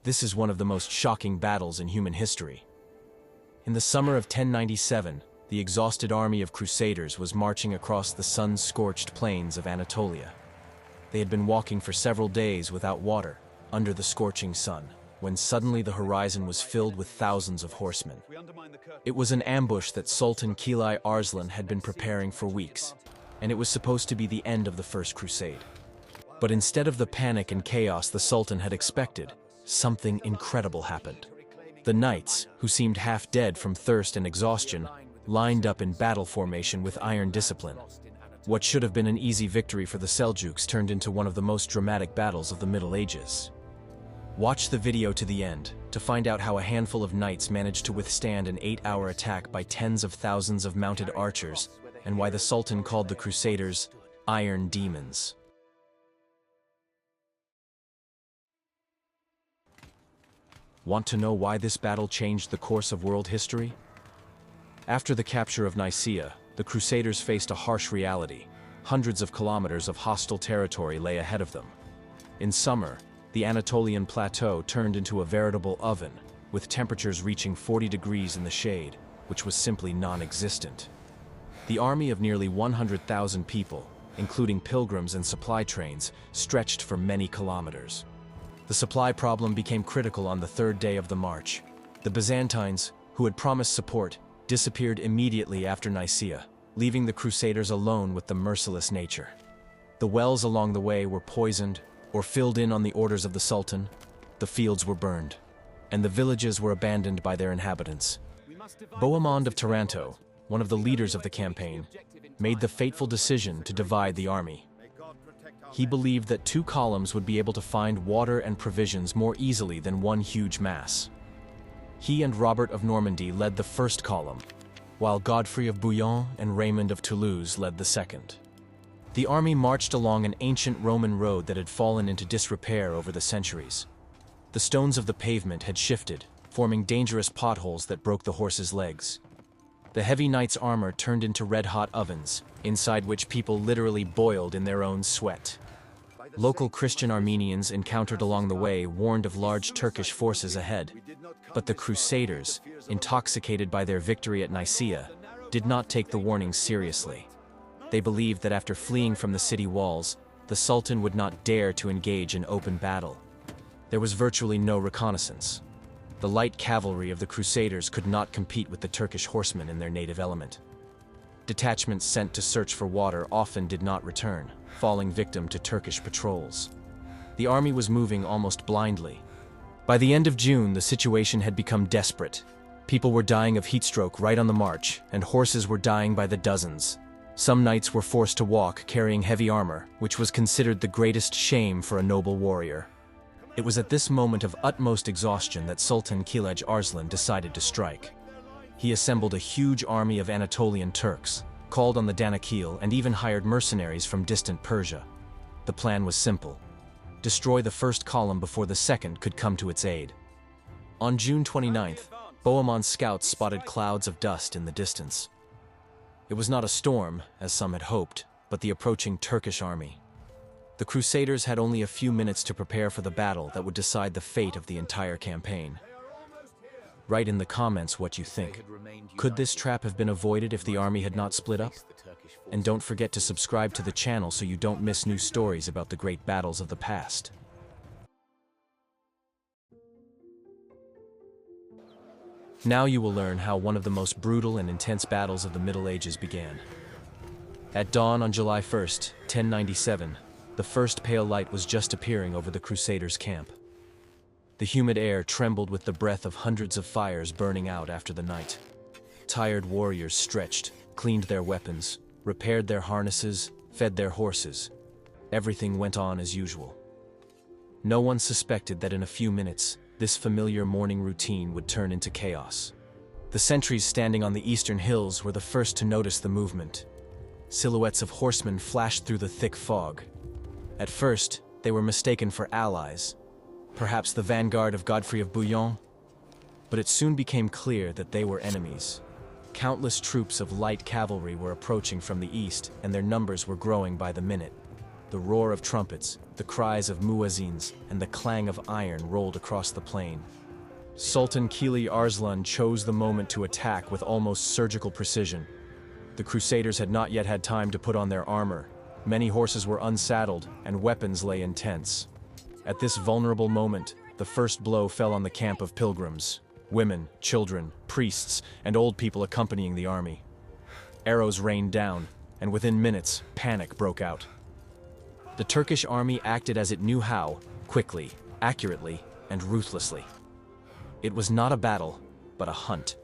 This is one of the most shocking battles in human history. In the summer of 1097, the exhausted army of Crusaders was marching across the sun-scorched plains of Anatolia. They had been walking for several days without water, under the scorching sun, when suddenly the horizon was filled with thousands of horsemen. It was an ambush that Sultan Kilij Arslan had been preparing for weeks, and it was supposed to be the end of the First Crusade. But instead of the panic and chaos the Sultan had expected, something incredible happened. The knights, who seemed half dead from thirst and exhaustion, lined up in battle formation with iron discipline. What should have been an easy victory for the Seljuks turned into one of the most dramatic battles of the Middle Ages. Watch the video to the end to find out how a handful of knights managed to withstand an 8-hour attack by tens of thousands of mounted archers, and why the Sultan called the Crusaders Iron Demons. Want to know why this battle changed the course of world history? After the capture of Nicaea, the Crusaders faced a harsh reality. Hundreds of kilometers of hostile territory lay ahead of them. In summer, the Anatolian plateau turned into a veritable oven, with temperatures reaching 40 degrees in the shade, which was simply non-existent. The army of nearly 100,000 people, including pilgrims and supply trains, stretched for many kilometers. The supply problem became critical on the third day of the march. The Byzantines, who had promised support, disappeared immediately after Nicaea, leaving the Crusaders alone with the merciless nature. The wells along the way were poisoned or filled in on the orders of the Sultan, the fields were burned, and the villages were abandoned by their inhabitants. Bohemond of Taranto, one of the leaders of the campaign, made the fateful decision to divide the army. He believed that 2 columns would be able to find water and provisions more easily than one huge mass. He and Robert of Normandy led the first column, while Godfrey of Bouillon and Raymond of Toulouse led the second. The army marched along an ancient Roman road that had fallen into disrepair over the centuries. The stones of the pavement had shifted, forming dangerous potholes that broke the horses' legs. The heavy knight's armor turned into red-hot ovens, inside which people literally boiled in their own sweat. Local Christian Armenians encountered along the way warned of large Turkish forces ahead. But the Crusaders, intoxicated by their victory at Nicaea, did not take the warnings seriously. They believed that after fleeing from the city walls, the Sultan would not dare to engage in open battle. There was virtually no reconnaissance. The light cavalry of the Crusaders could not compete with the Turkish horsemen in their native element. Detachments sent to search for water often did not return, falling victim to Turkish patrols. The army was moving almost blindly. By the end of June, the situation had become desperate. People were dying of heatstroke right on the march, and horses were dying by the dozens. Some knights were forced to walk carrying heavy armor, which was considered the greatest shame for a noble warrior. It was at this moment of utmost exhaustion that Sultan Kilij Arslan decided to strike. He assembled a huge army of Anatolian Turks, called on the Danakil, and even hired mercenaries from distant Persia. The plan was simple: destroy the first column before the second could come to its aid. On June 29th, Bohemond's scouts spotted clouds of dust in the distance. It was not a storm, as some had hoped, but the approaching Turkish army. The Crusaders had only a few minutes to prepare for the battle that would decide the fate of the entire campaign. Write in the comments what you think. Could this trap have been avoided if the army had not split up? And don't forget to subscribe to the channel so you don't miss new stories about the great battles of the past. Now you will learn how one of the most brutal and intense battles of the Middle Ages began. At dawn on July 1st, 1097, the first pale light was just appearing over the Crusaders' camp. The humid air trembled with the breath of hundreds of fires burning out after the night. Tired warriors stretched, cleaned their weapons, repaired their harnesses, fed their horses. Everything went on as usual. No one suspected that in a few minutes, this familiar morning routine would turn into chaos. The sentries standing on the eastern hills were the first to notice the movement. Silhouettes of horsemen flashed through the thick fog. At first, they were mistaken for allies, perhaps the vanguard of Godfrey of Bouillon, but it soon became clear that they were enemies. Countless troops of light cavalry were approaching from the east, and their numbers were growing by the minute. The roar of trumpets, the cries of muezzins, and the clang of iron rolled across the plain. Sultan Kilij Arslan chose the moment to attack with almost surgical precision. The Crusaders had not yet had time to put on their armor. Many horses were unsaddled, and weapons lay in tents. At this vulnerable moment, the first blow fell on the camp of pilgrims. Women, children, priests, and old people accompanying the army. Arrows rained down, and within minutes, panic broke out. The Turkish army acted as it knew how, quickly, accurately, and ruthlessly. It was not a battle, but a hunt.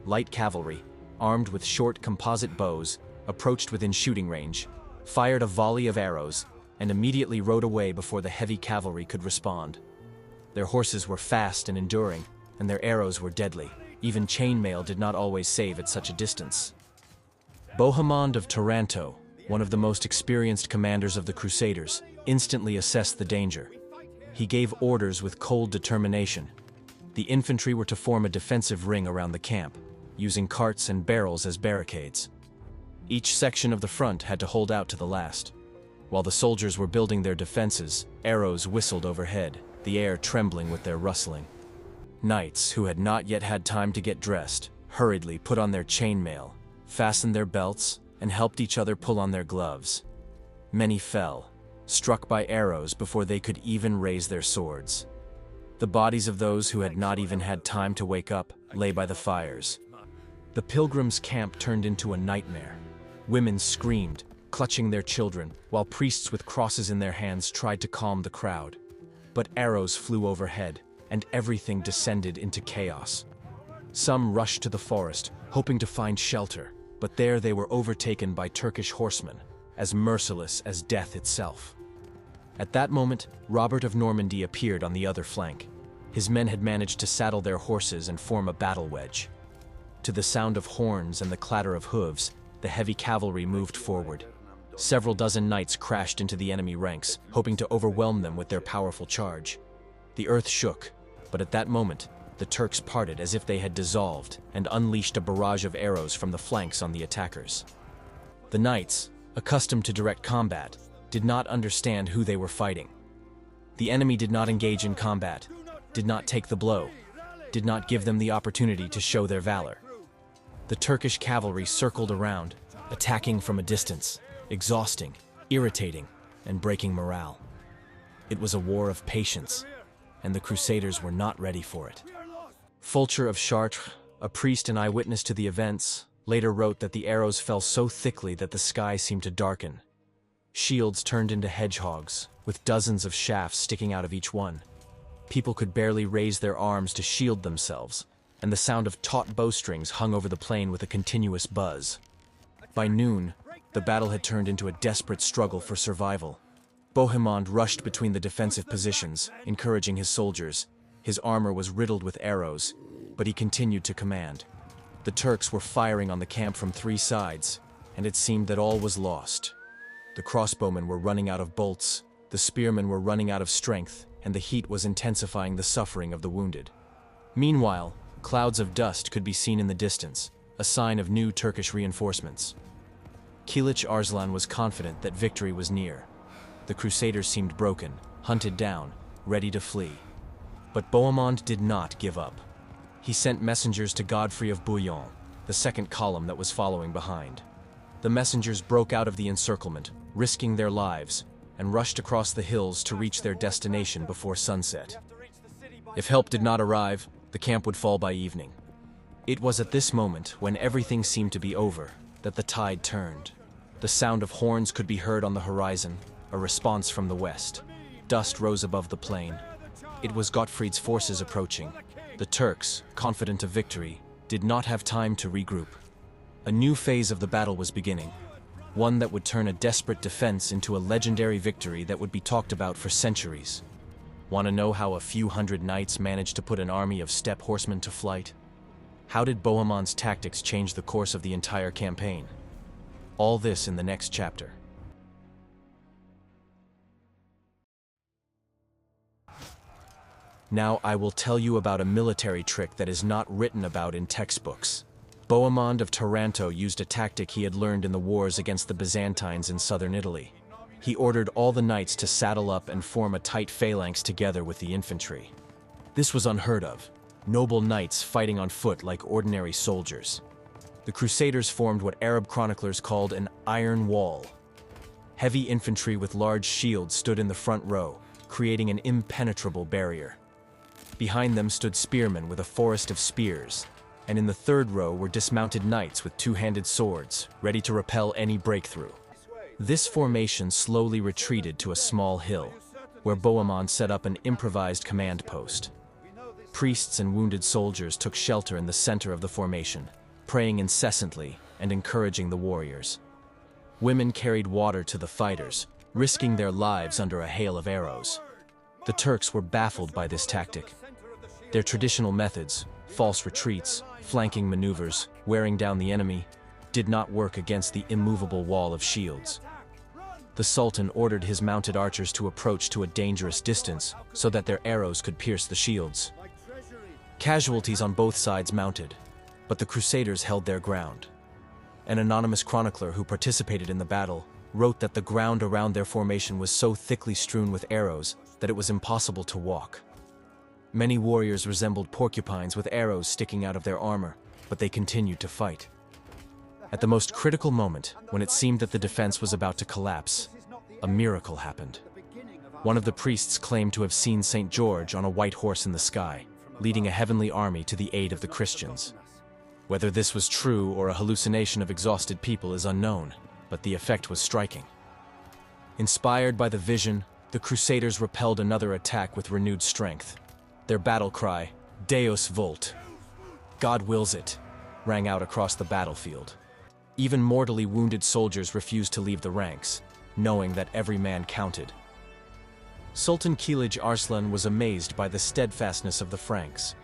Light cavalry, armed with short composite bows, approached within shooting range, fired a volley of arrows, and immediately rode away before the heavy cavalry could respond. Their horses were fast and enduring, and their arrows were deadly. Even chainmail did not always save at such a distance. Bohemond of Taranto, one of the most experienced commanders of the Crusaders, instantly assessed the danger. He gave orders with cold determination. The infantry were to form a defensive ring around the camp, using carts and barrels as barricades. Each section of the front had to hold out to the last. While the soldiers were building their defenses, arrows whistled overhead, the air trembling with their rustling. Knights, who had not yet had time to get dressed, hurriedly put on their chainmail, fastened their belts, and helped each other pull on their gloves. Many fell, struck by arrows before they could even raise their swords. The bodies of those who had not even had time to wake up lay by the fires. The pilgrims' camp turned into a nightmare. Women screamed, clutching their children, while priests with crosses in their hands tried to calm the crowd. But arrows flew overhead, and everything descended into chaos. Some rushed to the forest, hoping to find shelter, but there they were overtaken by Turkish horsemen, as merciless as death itself. At that moment, Robert of Normandy appeared on the other flank. His men had managed to saddle their horses and form a battle wedge. To the sound of horns and the clatter of hooves, the heavy cavalry moved forward. Several dozen knights crashed into the enemy ranks, hoping to overwhelm them with their powerful charge. The earth shook, but at that moment, the Turks parted as if they had dissolved and unleashed a barrage of arrows from the flanks on the attackers. The knights, accustomed to direct combat, did not understand who they were fighting. The enemy did not engage in combat, did not take the blow, did not give them the opportunity to show their valor. The Turkish cavalry circled around, attacking from a distance, exhausting, irritating, and breaking morale. It was a war of patience, and the Crusaders were not ready for it. Fulcher of Chartres, a priest and eyewitness to the events, later wrote that the arrows fell so thickly that the sky seemed to darken. Shields turned into hedgehogs, with dozens of shafts sticking out of each one. People could barely raise their arms to shield themselves, and the sound of taut bowstrings hung over the plain with a continuous buzz. By noon, the battle had turned into a desperate struggle for survival. Bohemond rushed between the defensive positions, encouraging his soldiers. His armor was riddled with arrows, but he continued to command. The Turks were firing on the camp from three sides, and it seemed that all was lost. The crossbowmen were running out of bolts, the spearmen were running out of strength, and the heat was intensifying the suffering of the wounded. Meanwhile, clouds of dust could be seen in the distance, a sign of new Turkish reinforcements. Kilij Arslan was confident that victory was near. The Crusaders seemed broken, hunted down, ready to flee. But Bohemond did not give up. He sent messengers to Godfrey of Bouillon, the second column that was following behind. The messengers broke out of the encirclement, risking their lives, and rushed across the hills to reach their destination before sunset. If help did not arrive, the camp would fall by evening. It was at this moment, when everything seemed to be over, that the tide turned. The sound of horns could be heard on the horizon, a response from the west. Dust rose above the plain. It was Godfrey's forces approaching. The Turks, confident of victory, did not have time to regroup. A new phase of the battle was beginning, one that would turn a desperate defense into a legendary victory that would be talked about for centuries. Want to know how a few hundred knights managed to put an army of steppe horsemen to flight? How did Bohemond's tactics change the course of the entire campaign? All this in the next chapter. Now I will tell you about a military trick that is not written about in textbooks. Bohemond of Taranto used a tactic he had learned in the wars against the Byzantines in southern Italy. he ordered all the knights to saddle up and form a tight phalanx together with the infantry. This was unheard of, noble knights fighting on foot like ordinary soldiers. The Crusaders formed what Arab chroniclers called an iron wall. Heavy infantry with large shields stood in the front row, creating an impenetrable barrier. Behind them stood spearmen with a forest of spears, and in the third row were dismounted knights with two-handed swords, ready to repel any breakthrough. This formation slowly retreated to a small hill, where Bohemond set up an improvised command post. Priests and wounded soldiers took shelter in the center of the formation, praying incessantly and encouraging the warriors. Women carried water to the fighters, risking their lives under a hail of arrows. The Turks were baffled by this tactic. Their traditional methods, false retreats, flanking maneuvers, wearing down the enemy, did not work against the immovable wall of shields. The Sultan ordered his mounted archers to approach to a dangerous distance so that their arrows could pierce the shields. Casualties on both sides mounted, but the Crusaders held their ground. An anonymous chronicler who participated in the battle wrote that the ground around their formation was so thickly strewn with arrows that it was impossible to walk. Many warriors resembled porcupines with arrows sticking out of their armor, but they continued to fight. At the most critical moment, when it seemed that the defense was about to collapse, a miracle happened. One of the priests claimed to have seen St. George on a white horse in the sky, leading a heavenly army to the aid of the Christians. Whether this was true or a hallucination of exhausted people is unknown, but the effect was striking. Inspired by the vision, the Crusaders repelled another attack with renewed strength. Their battle cry, Deus vult, God wills it, rang out across the battlefield. Even mortally wounded soldiers refused to leave the ranks, knowing that every man counted. Sultan Kilij Arslan was amazed by the steadfastness of the Franks.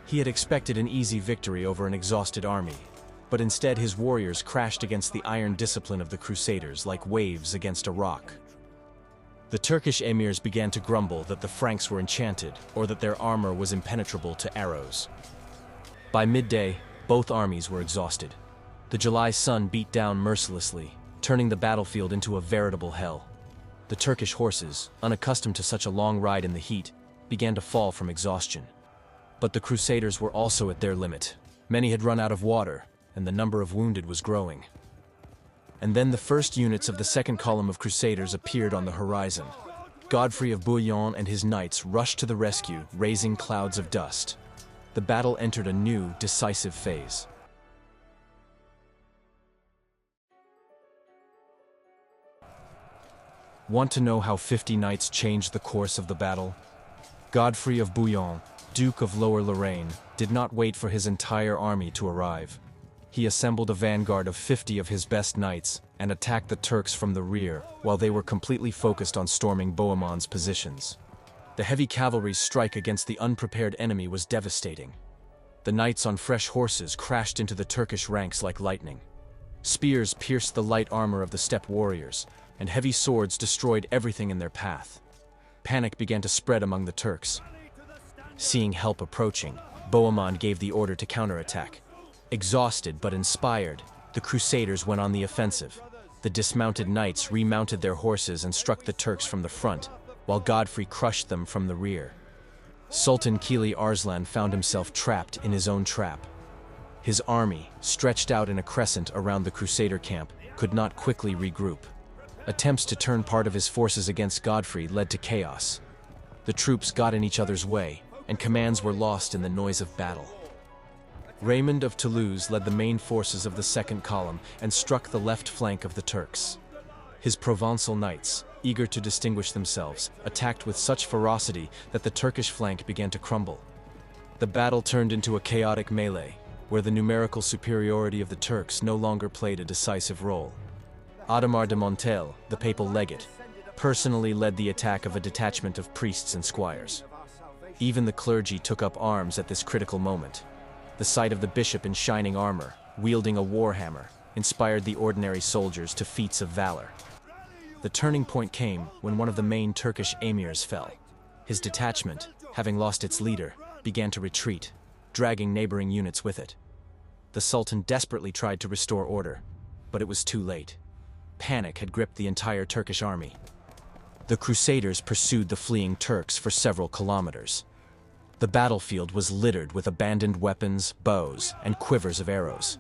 He had expected an easy victory over an exhausted army, but instead his warriors crashed against the iron discipline of the Crusaders like waves against a rock. The Turkish emirs began to grumble that the Franks were enchanted or that their armor was impenetrable to arrows. By midday, both armies were exhausted. The July sun beat down mercilessly, turning the battlefield into a veritable hell. The Turkish horses, unaccustomed to such a long ride in the heat, began to fall from exhaustion. But the Crusaders were also at their limit. Many had run out of water, and the number of wounded was growing. And then the first units of the second column of Crusaders appeared on the horizon. Godfrey of Bouillon and his knights rushed to the rescue, raising clouds of dust. The battle entered a new, decisive phase. Want to know how 50 knights changed the course of the battle? Godfrey of Bouillon, Duke of Lower Lorraine, did not wait for his entire army to arrive. He assembled a vanguard of 50 of his best knights and attacked the Turks from the rear while they were completely focused on storming Bohemond's positions. The heavy cavalry's strike against the unprepared enemy was devastating. The knights on fresh horses crashed into the Turkish ranks like lightning. Spears pierced the light armor of the steppe warriors, and heavy swords destroyed everything in their path. Panic began to spread among the Turks. Seeing help approaching, Bohemond gave the order to counterattack. Exhausted but inspired, the Crusaders went on the offensive. The dismounted knights remounted their horses and struck the Turks from the front, while Godfrey crushed them from the rear. Sultan Kilij Arslan found himself trapped in his own trap. His army, stretched out in a crescent around the Crusader camp, could not quickly regroup. Attempts to turn part of his forces against Godfrey led to chaos. The troops got in each other's way, and commands were lost in the noise of battle. Raymond of Toulouse led the main forces of the second column and struck the left flank of the Turks. His Provençal knights, eager to distinguish themselves, attacked with such ferocity that the Turkish flank began to crumble. The battle turned into a chaotic melee, where the numerical superiority of the Turks no longer played a decisive role. Adhemar de Montel, the papal legate, personally led the attack of a detachment of priests and squires. Even the clergy took up arms at this critical moment. The sight of the bishop in shining armor, wielding a warhammer, inspired the ordinary soldiers to feats of valor. The turning point came when one of the main Turkish emirs fell. His detachment, having lost its leader, began to retreat, dragging neighboring units with it. The Sultan desperately tried to restore order, but it was too late. panic had gripped the entire Turkish army. The Crusaders pursued the fleeing Turks for several kilometers. The battlefield was littered with abandoned weapons, bows, and quivers of arrows.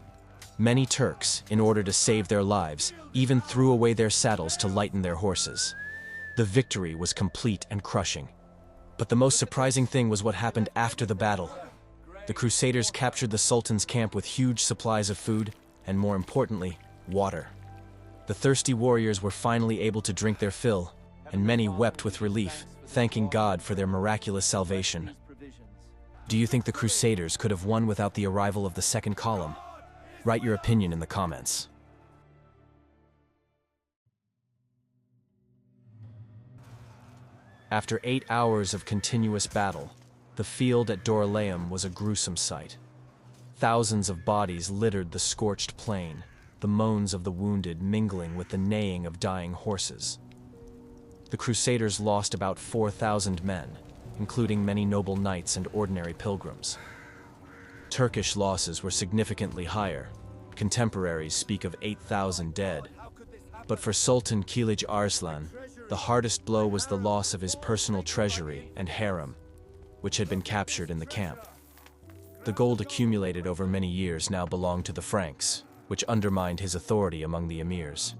Many Turks, in order to save their lives, even threw away their saddles to lighten their horses. The victory was complete and crushing. But the most surprising thing was what happened after the battle. The Crusaders captured the Sultan's camp with huge supplies of food, and more importantly, water. The thirsty warriors were finally able to drink their fill, and many wept with relief, thanking God for their miraculous salvation. Do you think the Crusaders could have won without the arrival of the second column? Write your opinion in the comments. After 8 hours of continuous battle, the field at Dorylaeum was a gruesome sight. Thousands of bodies littered the scorched plain, the moans of the wounded mingling with the neighing of dying horses. The Crusaders lost about 4,000 men, including many noble knights and ordinary pilgrims. Turkish losses were significantly higher. Contemporaries speak of 8,000 dead. But for Sultan Kilij Arslan, the hardest blow was the loss of his personal treasury and harem, which had been captured in the camp. The gold accumulated over many years now belonged to the Franks, which undermined his authority among the emirs.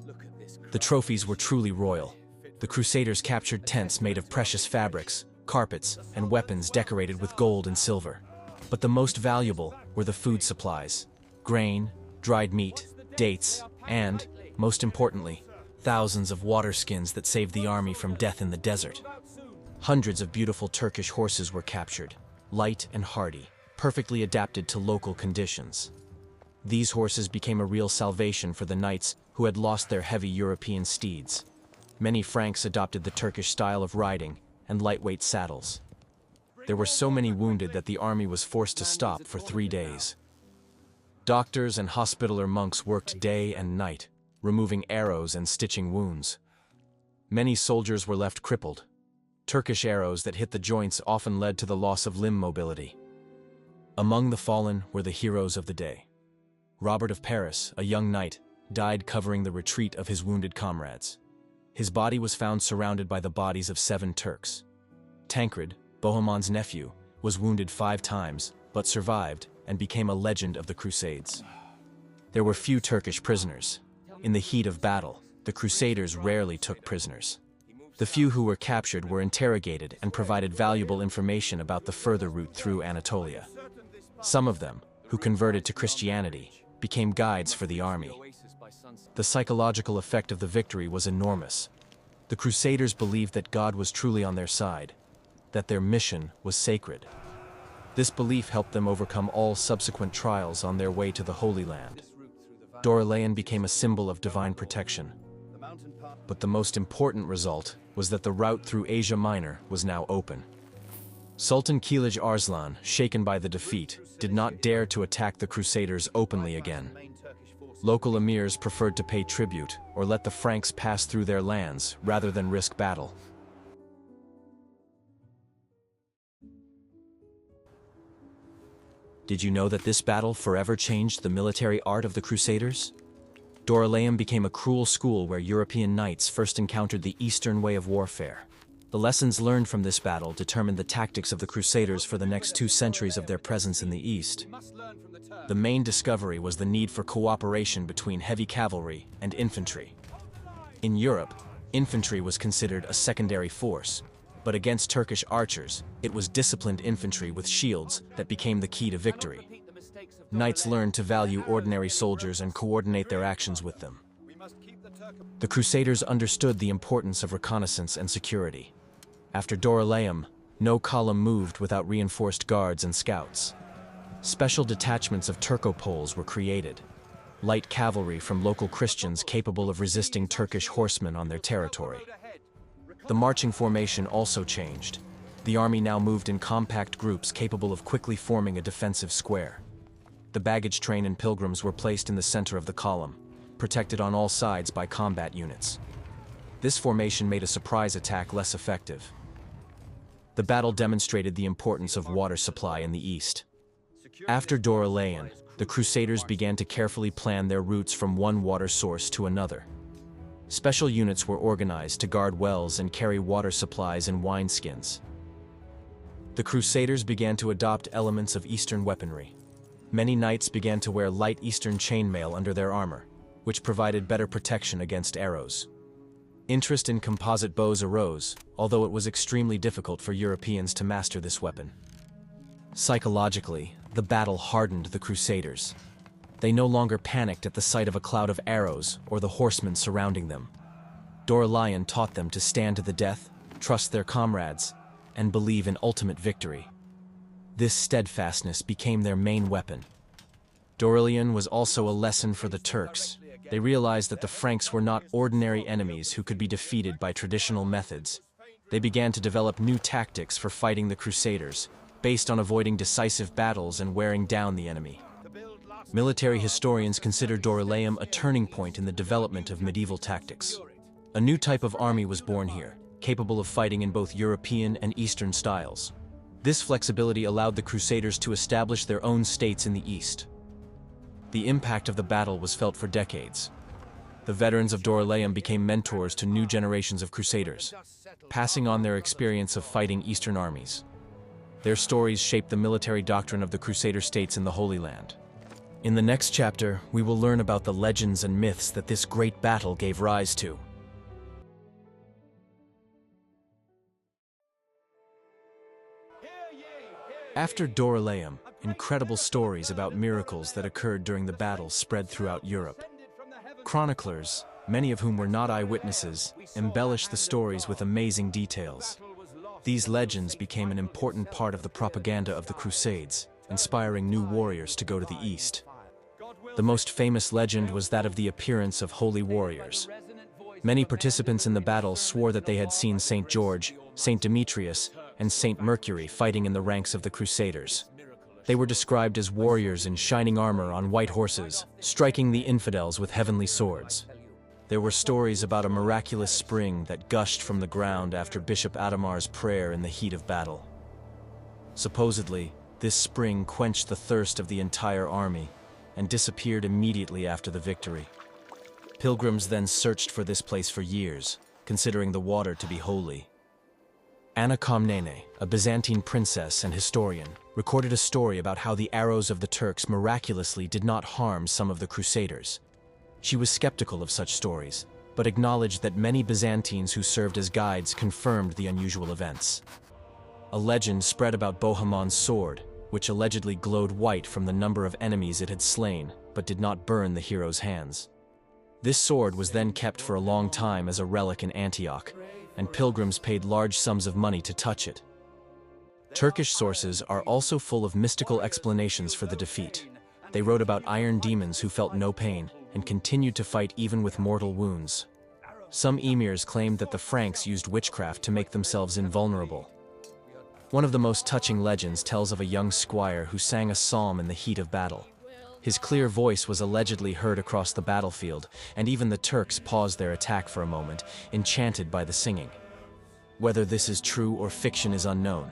The trophies were truly royal. The Crusaders captured tents made of precious fabrics, carpets, and weapons decorated with gold and silver. But the most valuable were the food supplies: grain, dried meat, dates, and, most importantly, thousands of water skins that saved the army from death in the desert. Hundreds of beautiful Turkish horses were captured, light and hardy, perfectly adapted to local conditions. These horses became a real salvation for the knights who had lost their heavy European steeds. Many Franks adopted the Turkish style of riding and lightweight saddles. There were so many wounded that the army was forced to stop for 3 days. Doctors and hospitaller monks worked day and night, removing arrows and stitching wounds. Many soldiers were left crippled. Turkish arrows that hit the joints often led to the loss of limb mobility. Among the fallen were the heroes of the day. Robert of Paris, a young knight, died covering the retreat of his wounded comrades. His body was found surrounded by the bodies of 7 Turks. Tancred, Bohemond's nephew, was wounded 5 times, but survived and became a legend of the Crusades. There were few Turkish prisoners. In the heat of battle, the Crusaders rarely took prisoners. The few who were captured were interrogated and provided valuable information about the further route through Anatolia. Some of them, who converted to Christianity, became guides for the army. The psychological effect of the victory was enormous. The Crusaders believed that God was truly on their side, that their mission was sacred. This belief helped them overcome all subsequent trials on their way to the Holy Land. Dorylaeum became a symbol of divine protection. But the most important result was that the route through Asia Minor was now open. Sultan Kilij Arslan, shaken by the defeat, did not dare to attack the Crusaders openly again. Local emirs preferred to pay tribute or let the Franks pass through their lands rather than risk battle. Did you know that this battle forever changed the military art of the Crusaders? Dorylaeum became a cruel school where European knights first encountered the Eastern way of warfare. The lessons learned from this battle determined the tactics of the Crusaders for the next 2 centuries of their presence in the East. The main discovery was the need for cooperation between heavy cavalry and infantry. In Europe, infantry was considered a secondary force, but against Turkish archers, it was disciplined infantry with shields that became the key to victory. Knights learned to value ordinary soldiers and coordinate their actions with them. The Crusaders understood the importance of reconnaissance and security. After Dorylaeum, no column moved without reinforced guards and scouts. Special detachments of Turco-Poles were created, light cavalry from local Christians capable of resisting Turkish horsemen on their territory. The marching formation also changed. The army now moved in compact groups capable of quickly forming a defensive square. The baggage train and pilgrims were placed in the center of the column, protected on all sides by combat units. This formation made a surprise attack less effective. The battle demonstrated the importance of water supply in the east. After Dorylaeum, the Crusaders began to carefully plan their routes from one water source to another. Special units were organized to guard wells and carry water supplies in wineskins. The Crusaders began to adopt elements of Eastern weaponry. Many knights began to wear light Eastern chainmail under their armor, which provided better protection against arrows. Interest in composite bows arose, although it was extremely difficult for Europeans to master this weapon. Psychologically, the battle hardened the Crusaders. They no longer panicked at the sight of a cloud of arrows or the horsemen surrounding them. Dorylaeum taught them to stand to the death, trust their comrades, and believe in ultimate victory. This steadfastness became their main weapon. Dorylaeum was also a lesson for the Turks. They realized that the Franks were not ordinary enemies who could be defeated by traditional methods. They began to develop new tactics for fighting the Crusaders, based on avoiding decisive battles and wearing down the enemy. Military historians consider Dorylaeum a turning point in the development of medieval tactics. A new type of army was born here, capable of fighting in both European and Eastern styles. This flexibility allowed the Crusaders to establish their own states in the East. The impact of the battle was felt for decades. The veterans of Dorylaeum became mentors to new generations of Crusaders, passing on their experience of fighting Eastern armies. Their stories shaped the military doctrine of the Crusader states in the Holy Land. In the next chapter, we will learn about the legends and myths that this great battle gave rise to. After Dorylaeum, incredible stories about miracles that occurred during the battle spread throughout Europe. Chroniclers, many of whom were not eyewitnesses, embellished the stories with amazing details. These legends became an important part of the propaganda of the Crusades, inspiring new warriors to go to the east. The most famous legend was that of the appearance of holy warriors. Many participants in the battle swore that they had seen Saint George, Saint Demetrius, and Saint Mercury fighting in the ranks of the Crusaders. They were described as warriors in shining armor on white horses, striking the infidels with heavenly swords. There were stories about a miraculous spring that gushed from the ground after Bishop Adamar's prayer in the heat of battle. Supposedly, this spring quenched the thirst of the entire army and disappeared immediately after the victory. Pilgrims then searched for this place for years, considering the water to be holy. Anna Komnene, a Byzantine princess and historian, recorded a story about how the arrows of the Turks miraculously did not harm some of the Crusaders. She was skeptical of such stories, but acknowledged that many Byzantines who served as guides confirmed the unusual events. A legend spread about Bohemond's sword, which allegedly glowed white from the number of enemies it had slain, but did not burn the hero's hands. This sword was then kept for a long time as a relic in Antioch, and pilgrims paid large sums of money to touch it. Turkish sources are also full of mystical explanations for the defeat. They wrote about iron demons who felt no pain and continued to fight even with mortal wounds. Some emirs claimed that the Franks used witchcraft to make themselves invulnerable. One of the most touching legends tells of a young squire who sang a psalm in the heat of battle. His clear voice was allegedly heard across the battlefield, and even the Turks paused their attack for a moment, enchanted by the singing. Whether this is true or fiction is unknown,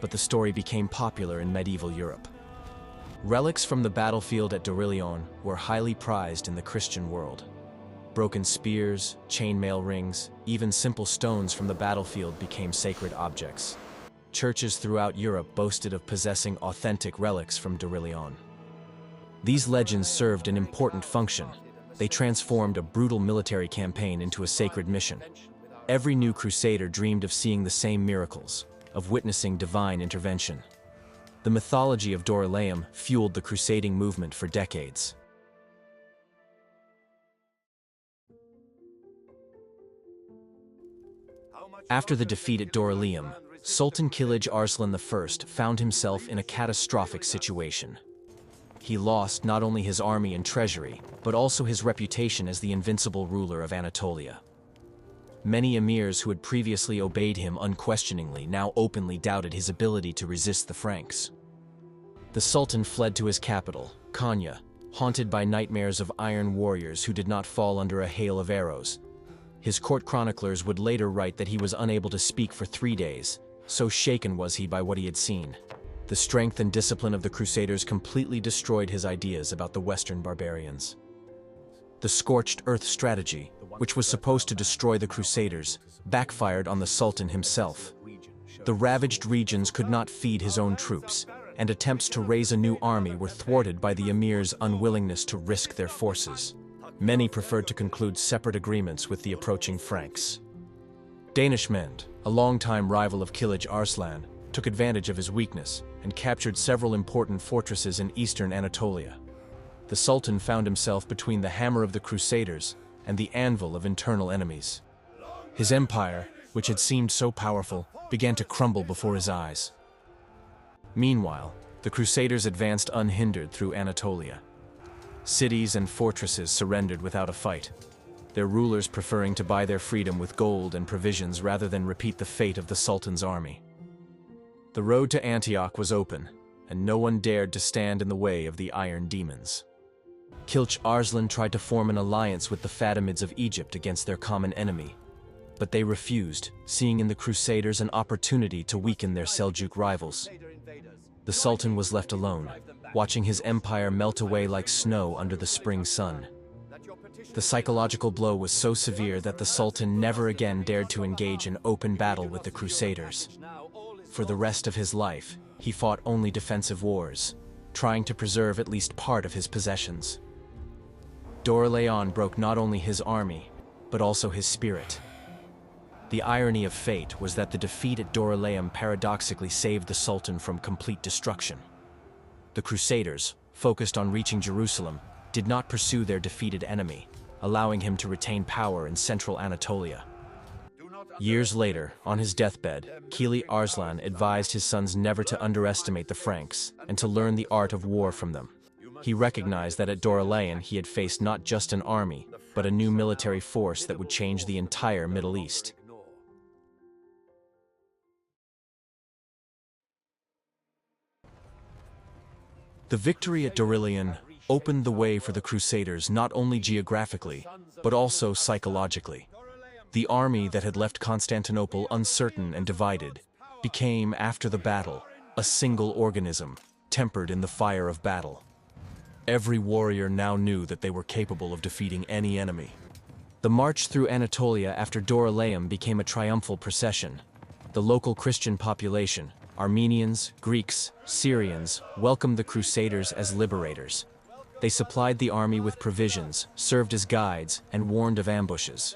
but the story became popular in medieval Europe. Relics from the battlefield at Dorylaeum were highly prized in the Christian world. Broken spears, chainmail rings, even simple stones from the battlefield became sacred objects. Churches throughout Europe boasted of possessing authentic relics from Dorylaeum. These legends served an important function. They transformed a brutal military campaign into a sacred mission. Every new crusader dreamed of seeing the same miracles, of witnessing divine intervention. The mythology of Dorylaeum fueled the crusading movement for decades. After the defeat at Dorylaeum, Sultan Kilij Arslan I found himself in a catastrophic situation. He lost not only his army and treasury, but also his reputation as the invincible ruler of Anatolia. Many emirs who had previously obeyed him unquestioningly now openly doubted his ability to resist the Franks. The Sultan fled to his capital, Konya, haunted by nightmares of iron warriors who did not fall under a hail of arrows. His court chroniclers would later write that he was unable to speak for 3 days, so shaken was he by what he had seen. The strength and discipline of the Crusaders completely destroyed his ideas about the Western barbarians. The scorched earth strategy, which was supposed to destroy the Crusaders, backfired on the Sultan himself. The ravaged regions could not feed his own troops, and attempts to raise a new army were thwarted by the emir's unwillingness to risk their forces. Many preferred to conclude separate agreements with the approaching Franks. Danishmend, a longtime rival of Kilij Arslan, took advantage of his weakness and captured several important fortresses in eastern Anatolia. The Sultan found himself between the hammer of the Crusaders and the anvil of internal enemies. His empire, which had seemed so powerful, began to crumble before his eyes. Meanwhile, the Crusaders advanced unhindered through Anatolia. Cities and fortresses surrendered without a fight, their rulers preferring to buy their freedom with gold and provisions rather than repeat the fate of the Sultan's army. The road to Antioch was open, and no one dared to stand in the way of the Iron Demons. Kilij Arslan tried to form an alliance with the Fatimids of Egypt against their common enemy, but they refused, seeing in the Crusaders an opportunity to weaken their Seljuk rivals. The Sultan was left alone, watching his empire melt away like snow under the spring sun. The psychological blow was so severe that the Sultan never again dared to engage in open battle with the Crusaders. For the rest of his life, he fought only defensive wars, trying to preserve at least part of his possessions. Dorylaeum broke not only his army, but also his spirit. The irony of fate was that the defeat at Dorylaeum paradoxically saved the Sultan from complete destruction. The Crusaders, focused on reaching Jerusalem, did not pursue their defeated enemy, allowing him to retain power in central Anatolia. Years later, on his deathbed, Kilij Arslan advised his sons never to underestimate the Franks and to learn the art of war from them. He recognized that at Dorylaeum he had faced not just an army, but a new military force that would change the entire Middle East. The victory at Dorylaeum opened the way for the Crusaders not only geographically, but also psychologically. The army that had left Constantinople uncertain and divided became, after the battle, a single organism, tempered in the fire of battle. Every warrior now knew that they were capable of defeating any enemy. The march through Anatolia after Dorylaeum became a triumphal procession. The local Christian population, Armenians, Greeks, Syrians, welcomed the Crusaders as liberators. They supplied the army with provisions, served as guides, and warned of ambushes.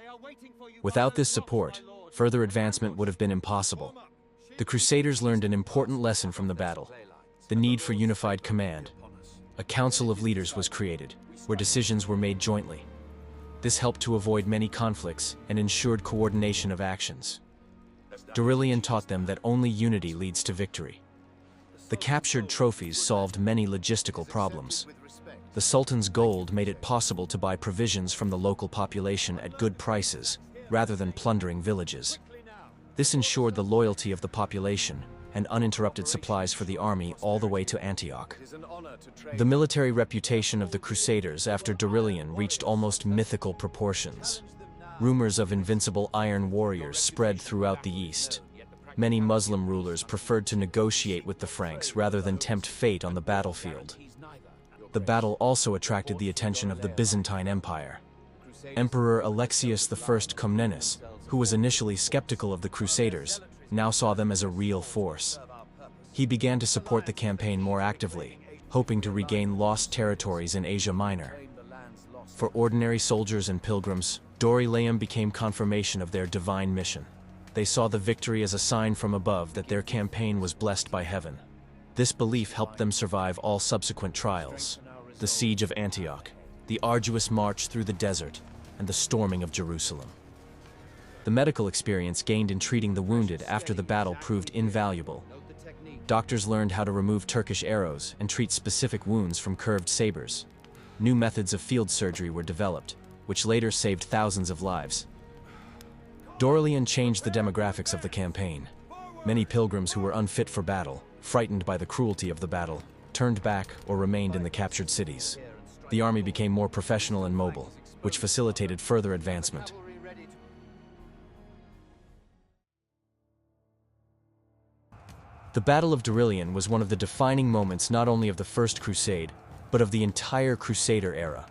Without this support, further advancement would have been impossible. The Crusaders learned an important lesson from the battle: the need for unified command. A council of leaders was created, where decisions were made jointly. This helped to avoid many conflicts and ensured coordination of actions. Dorylaeum taught them that only unity leads to victory. The captured trophies solved many logistical problems. The Sultan's gold made it possible to buy provisions from the local population at good prices, rather than plundering villages. This ensured the loyalty of the population and uninterrupted supplies for the army all the way to Antioch. The military reputation of the Crusaders after Dorylaeum reached almost mythical proportions. Rumors of invincible iron warriors spread throughout the East. Many Muslim rulers preferred to negotiate with the Franks rather than tempt fate on the battlefield. The battle also attracted the attention of the Byzantine Empire. Emperor Alexius I Comnenus, who was initially skeptical of the Crusaders, now saw them as a real force. He began to support the campaign more actively, hoping to regain lost territories in Asia Minor. For ordinary soldiers and pilgrims, Dorylaeum became confirmation of their divine mission. They saw the victory as a sign from above that their campaign was blessed by heaven. This belief helped them survive all subsequent trials: the siege of Antioch, the arduous march through the desert, and the storming of Jerusalem. The medical experience gained in treating the wounded after the battle proved invaluable. Doctors learned how to remove Turkish arrows and treat specific wounds from curved sabers. New methods of field surgery were developed, which later saved thousands of lives. Dorylaeum changed the demographics of the campaign. Many pilgrims who were unfit for battle, frightened by the cruelty of the battle, turned back or remained in the captured cities. The army became more professional and mobile, which facilitated further advancement. The Battle of Dorylaeum was one of the defining moments not only of the First Crusade, but of the entire Crusader era.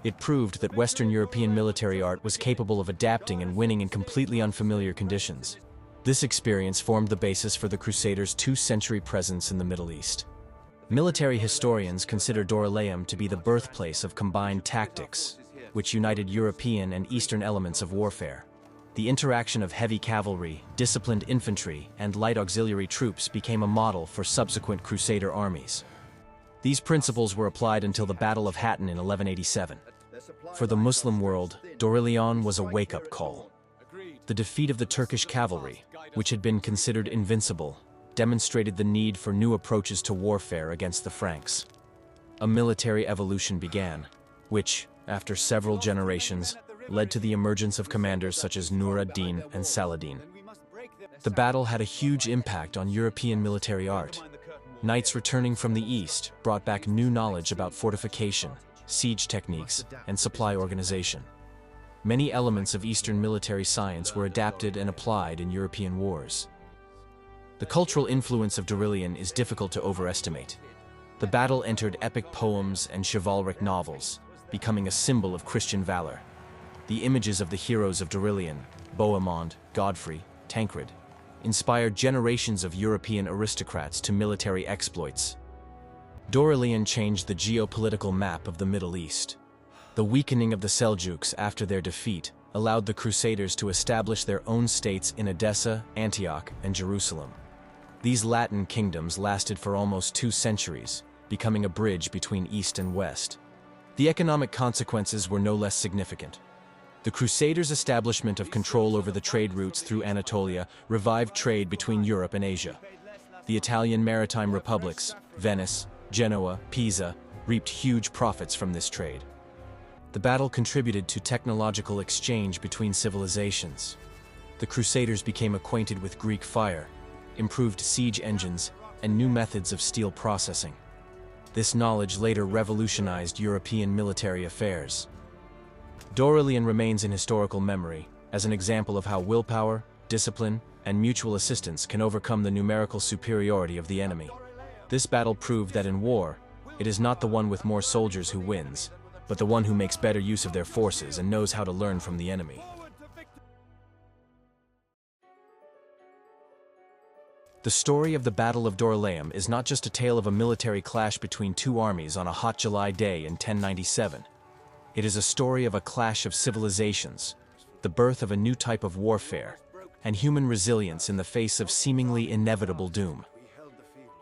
It proved that Western European military art was capable of adapting and winning in completely unfamiliar conditions. This experience formed the basis for the Crusaders' two-century presence in the Middle East. Military historians consider Dorylaeum to be the birthplace of combined tactics, which united European and Eastern elements of warfare. The interaction of heavy cavalry, disciplined infantry, and light auxiliary troops became a model for subsequent Crusader armies. These principles were applied until the Battle of Hattin in 1187. For the Muslim world, Dorylaeum was a wake-up call. The defeat of the Turkish cavalry, which had been considered invincible, demonstrated the need for new approaches to warfare against the Franks. A military evolution began, which, after several generations, led to the emergence of commanders such as Nur ad-Din and Saladin. The battle had a huge impact on European military art. Knights returning from the East brought back new knowledge about fortification, siege techniques, and supply organization. Many elements of Eastern military science were adapted and applied in European wars. The cultural influence of Dorylaeum is difficult to overestimate. The battle entered epic poems and chivalric novels, becoming a symbol of Christian valor. The images of the heroes of Dorylaeum, Bohemond, Godfrey, Tancred, inspired generations of European aristocrats to military exploits. Dorylaeum changed the geopolitical map of the Middle East. The weakening of the Seljuks after their defeat allowed the Crusaders to establish their own states in Edessa, Antioch, and Jerusalem. These Latin kingdoms lasted for almost 2 centuries, becoming a bridge between East and West. The economic consequences were no less significant. The Crusaders' establishment of control over the trade routes through Anatolia revived trade between Europe and Asia. The Italian maritime republics, Venice, Genoa, Pisa, reaped huge profits from this trade. The battle contributed to technological exchange between civilizations. The Crusaders became acquainted with Greek fire, improved siege engines, and new methods of steel processing. This knowledge later revolutionized European military affairs. Dorylaeum remains in historical memory as an example of how willpower, discipline, and mutual assistance can overcome the numerical superiority of the enemy. This battle proved that in war, it is not the one with more soldiers who wins, but the one who makes better use of their forces and knows how to learn from the enemy. The story of the Battle of Dorylaeum is not just a tale of a military clash between two armies on a hot July day in 1097. It is a story of a clash of civilizations, the birth of a new type of warfare, and human resilience in the face of seemingly inevitable doom.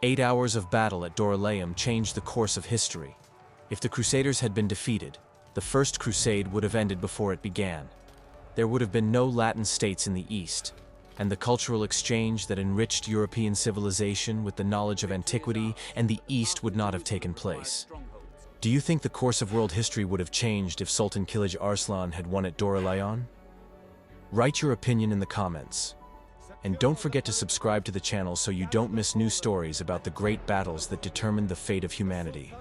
8 hours of battle at Dorylaeum changed the course of history. If the Crusaders had been defeated, the First Crusade would have ended before it began. There would have been no Latin states in the East, and the cultural exchange that enriched European civilization with the knowledge of antiquity and the East would not have taken place. Do you think the course of world history would have changed if Sultan Kilij Arslan had won at Dorylaeum? Write your opinion in the comments. And don't forget to subscribe to the channel so you don't miss new stories about the great battles that determined the fate of humanity.